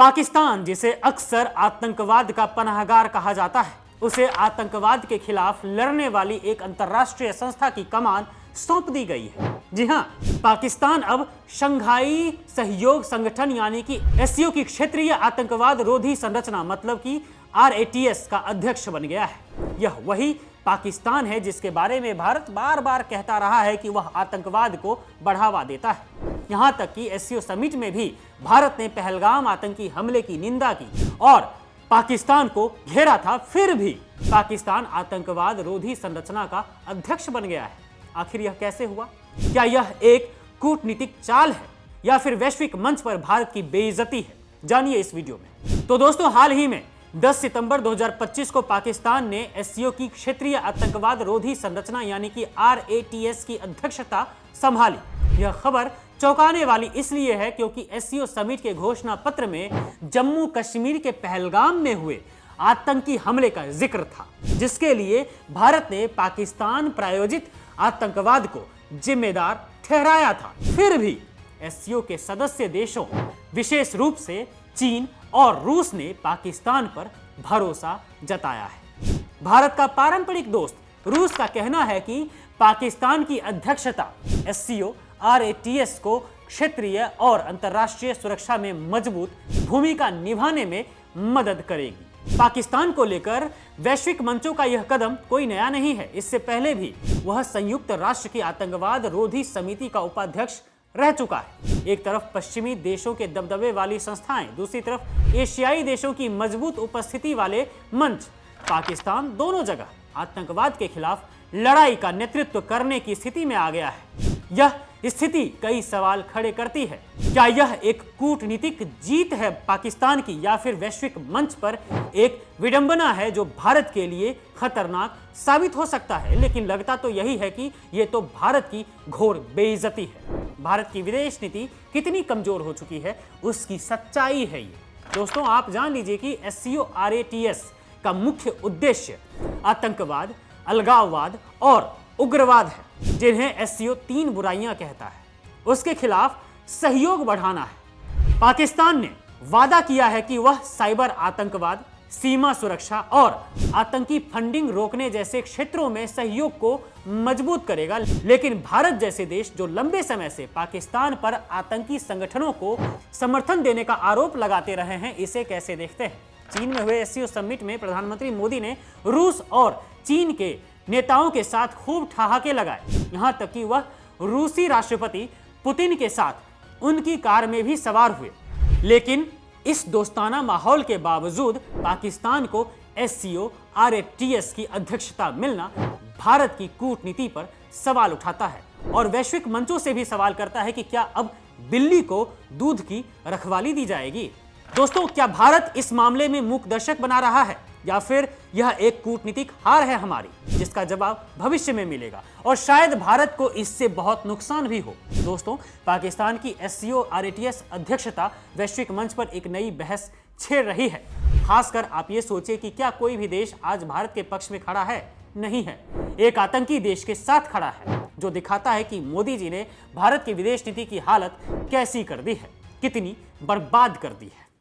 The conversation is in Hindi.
पाकिस्तान, जिसे अक्सर आतंकवाद का पनाहगार कहा जाता है, उसे आतंकवाद के खिलाफ लड़ने वाली एक अंतर्राष्ट्रीय संस्था की कमान सौंप दी गई है। जी हां, पाकिस्तान अब शंघाई सहयोग संगठन यानी कि एससीओ की क्षेत्रीय आतंकवाद रोधी संरचना मतलब कि RATS का अध्यक्ष बन गया है। यह वही पाकिस्तान है जिसके बारे में भारत बार बार कहता रहा है कि वह आतंकवाद को बढ़ावा देता है। यहां तक कि एससीओ समिट में भी भारत ने पहलगाम आतंकी हमले की निंदा की और पाकिस्तान को घेरा था, फिर भी पाकिस्तान आतंकवाद रोधी संरचना का अध्यक्ष बन गया है। आखिर यह कैसे हुआ? क्या यह एक कूटनीतिक चाल है या फिर वैश्विक मंच पर भारत की बेइज्जती है? जानिए इस वीडियो में। तो दोस्तों, हाल ही में 10 सितंबर 2025 को पाकिस्तान ने एससीओ की क्षेत्रीय आतंकवाद रोधी संरचना यानी कि RATS की अध्यक्षता संभाली। यह खबर चौंकाने वाली इसलिए है क्योंकि एससीओ समिट के घोषणा पत्र में जम्मू कश्मीर के पहलगाम में हुए आतंकी हमले का जिक्र था, जिसके लिए भारत ने पाकिस्तान प्रायोजित आतंकवाद को जिम्मेदार ठहराया था। फिर भी एससीओ के सदस्य देशों, विशेष रूप से चीन और रूस ने पाकिस्तान पर भरोसा जताया है। भारत का पारंपरिक दोस्त रूस का कहना है कि पाकिस्तान की अध्यक्षता एससीओ RATS को क्षेत्रीय और अंतर्राष्ट्रीय सुरक्षा में मजबूत भूमिका निभाने में मदद करेगी। पाकिस्तान को लेकर वैश्विक मंचों का यह कदम कोई नया नहीं है। इससे पहले भी वह संयुक्त राष्ट्र की आतंकवाद रोधी समिति का उपाध्यक्ष रह चुका है। एक तरफ पश्चिमी देशों के दबदबे वाली संस्थाएं, दूसरी तरफ एशियाई देशों की मजबूत उपस्थिति वाले मंच, पाकिस्तान दोनों जगह आतंकवाद के खिलाफ लड़ाई का नेतृत्व करने की स्थिति में आ गया है। यह स्थिति कई सवाल खड़े करती है। क्या यह एक कूटनीतिक जीत है पाकिस्तान की या फिर वैश्विक मंच पर एक विडंबना है जो भारत के लिए खतरनाक साबित हो सकता है? लेकिन लगता तो यही है कि यह तो भारत की घोर बेइज्जती है। भारत की विदेश नीति कितनी कमजोर हो चुकी है उसकी सच्चाई है ये। दोस्तों, आप जान लीजिए कि एससीओ RATS का मुख्य उद्देश्य आतंकवाद, अलगाववाद और उग्रवाद है, जिन्हें एससीओ 3 बुराइयां कहता है। उसके खिलाफ सहयोग बढ़ाना है। पाकिस्तान ने वादा किया है कि वह साइबर आतंकवाद, सीमा सुरक्षा और आतंकी फंडिंग रोकने जैसे क्षेत्रों में सहयोग को मजबूत करेगा। लेकिन भारत जैसे देश जो लंबे समय से पाकिस्तान पर आतंकी संगठनों को समर्थन देने का आरोप लगाते रहे हैं, इसे कैसे देखते हैं? चीन में हुए एससीओ समिट में प्रधानमंत्री मोदी ने रूस और चीन के नेताओं के साथ खूब ठहाके लगाए। यहां तक कि वह रूसी राष्ट्रपति पुतिन के साथ उनकी कार में भी सवार हुए। लेकिन इस दोस्ताना माहौल के बावजूद पाकिस्तान को एससीओ RATS की अध्यक्षता मिलना भारत की कूटनीति पर सवाल उठाता है और वैश्विक मंचों से भी सवाल करता है कि क्या अब बिल्ली को दूध की रखवाली दी जाएगी? दोस्तों, क्या भारत इस मामले में मूक दर्शक बना रहा है या फिर यह एक कूटनीतिक हार है हमारी, जिसका जवाब भविष्य में मिलेगा और शायद भारत को इससे बहुत नुकसान भी हो। दोस्तों, पाकिस्तान की एससीओ RATS अध्यक्षता वैश्विक मंच पर एक नई बहस छेड़ रही है। खासकर आप ये सोचिए कि क्या कोई भी देश आज भारत के पक्ष में खड़ा है? नहीं है। एक आतंकी देश के साथ खड़ा है, जो दिखाता है कि मोदी जी ने भारत की विदेश नीति की हालत कैसी कर दी है, कितनी बर्बाद कर दी है।